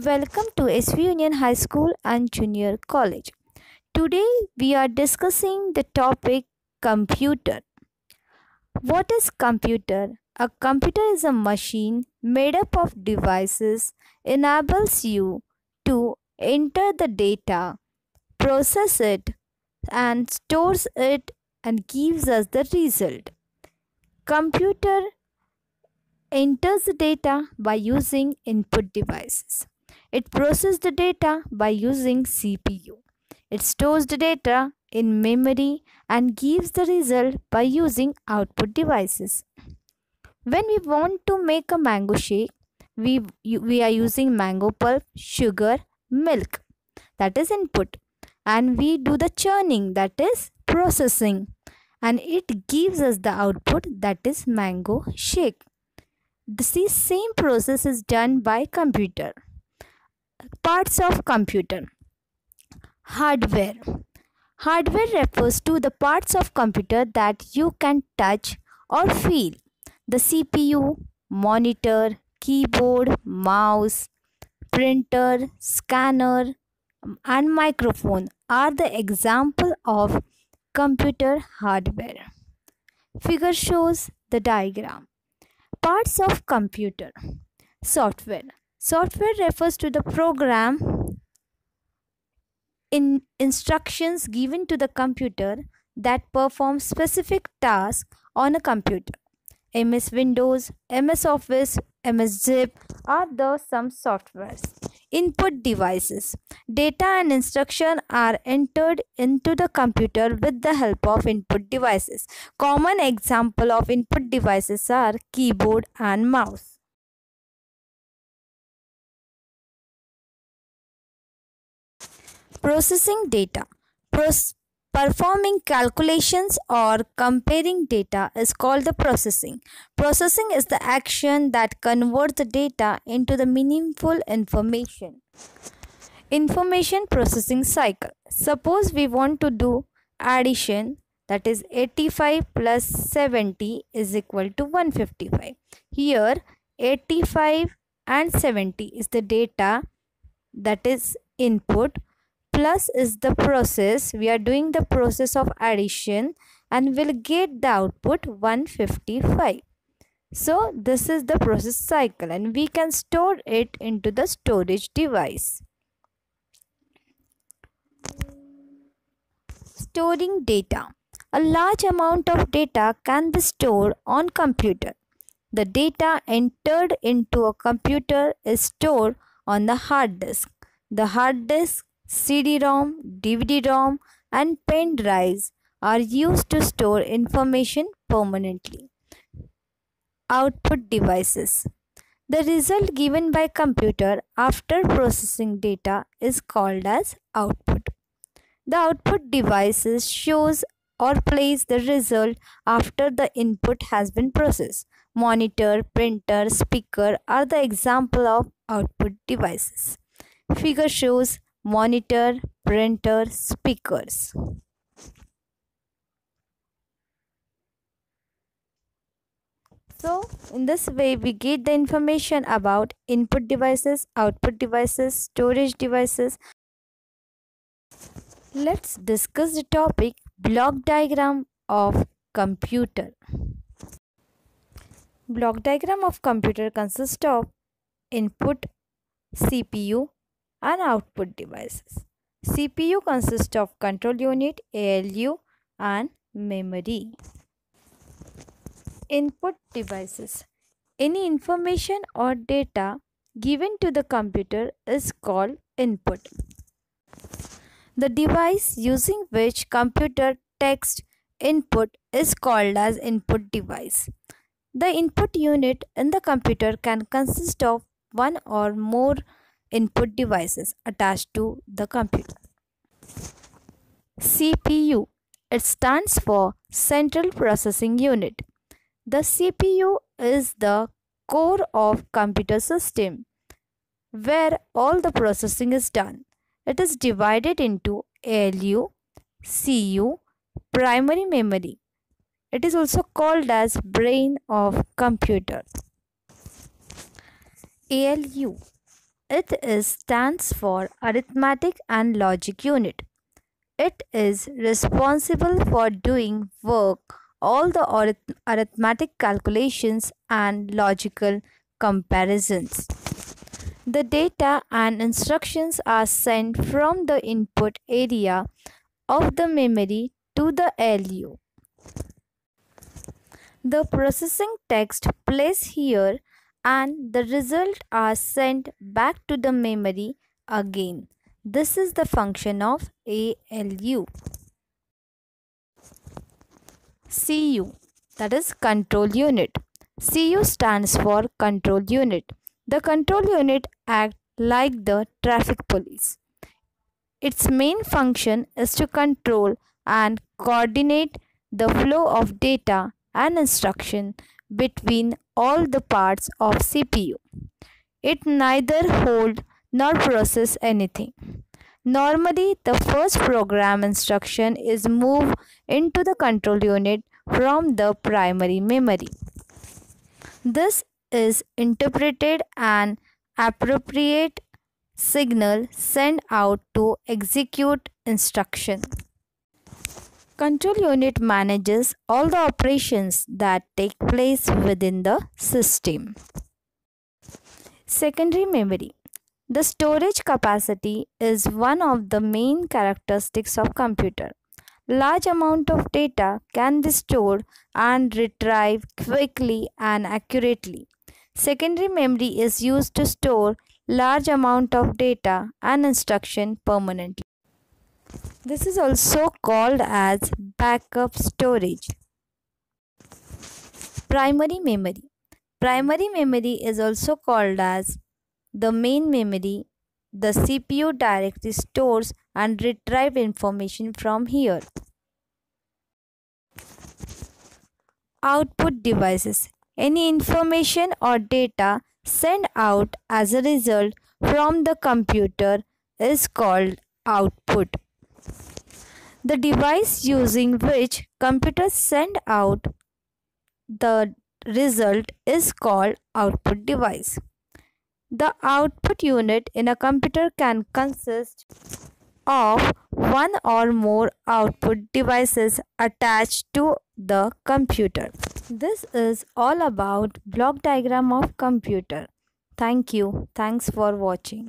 Welcome to SV Union High School and Junior College. Today we are discussing the topic computer. What is computer? A computer is a machine made up of devices enables you to enter the data, process it and stores it and gives us the result. Computer enters the data by using input devices. It processes the data by using CPU. It stores the data in memory and gives the result by using output devices. When we want to make a mango shake, we are using mango pulp, sugar, milk, that is input, and we do the churning, that is processing, and it gives us the output, that is mango shake. The same process is done by computer. Parts of computer. Hardware. Hardware refers to the parts of computer that you can touch or feel. The CPU, monitor, keyboard, mouse, printer, scanner, and microphone are the example of computer hardware. Figure shows the diagram. Parts of computer. Software. Software refers to the program in instructions given to the computer that perform specific tasks on a computer. MS Windows, MS Office, MS Zip are the some softwares. Input devices. Data and instruction are entered into the computer with the help of input devices. Common example of input devices are keyboard and mouse. Processing data. Performing calculations or comparing data is called the processing. Processing is the action that converts the data into the meaningful information. Information processing cycle. Suppose we want to do addition, that is 85 plus 70 is equal to 155. Here 85 and 70 is the data, that is input, plus is the process. We are doing the process of addition and will get the output 155. So this is the process cycle and we can store it into the storage device. Storing data. A large amount of data can be stored on computer. The data entered into a computer is stored on the hard disk. The hard disk, CD-ROM, DVD-ROM and pen drives are used to store information permanently. Output devices. The result given by computer after processing data is called as output. The output devices shows or plays the result after the input has been processed. Monitor, printer, speaker are the example of output devices. Figure shows monitor, printer, speakers. So in this way we get the information about input devices, output devices, storage devices. Let's discuss the topic block diagram of computer. Block diagram of computer consists of input, CPU and output devices. CPU consists of control unit, ALU and memory. Input devices. Any information or data given to the computer is called input. The device using which computer takes input is called as input device. The input unit in the computer can consist of one or more input devices attached to the computer. CPU. It stands for Central Processing Unit. The CPU is the core of computer system where all the processing is done. It is divided into ALU, CU, primary memory. It is also called as brain of computer. ALU. Stands for Arithmetic and Logic Unit. It is responsible for doing work, all the arithmetic calculations and logical comparisons. The data and instructions are sent from the input area of the memory to the LU. The processing text plays here and the result are sent back to the memory again. This is the function of ALU. CU, that is control unit. CU stands for control unit. The control unit acts like the traffic police. Its main function is to control and coordinate the flow of data and instruction between all the parts of CPU. It neither hold nor process anything. Normally, the first program instruction is moved into the control unit from the primary memory. This is interpreted and appropriate signal sent out to execute instruction. Control unit manages all the operations that take place within the system. Secondary memory. The storage capacity is one of the main characteristics of computer. Large amount of data can be stored and retrieved quickly and accurately. Secondary memory is used to store large amount of data and instruction permanently. This is also called as backup storage. Primary memory. Primary memory is also called as the main memory. The CPU directly stores and retrieves information from here. Output devices. Any information or data sent out as a result from the computer is called output. The device using which computers send out the result is called output device. The output unit in a computer can consist of one or more output devices attached to the computer. This is all about block diagram of computer. Thank you. Thanks for watching.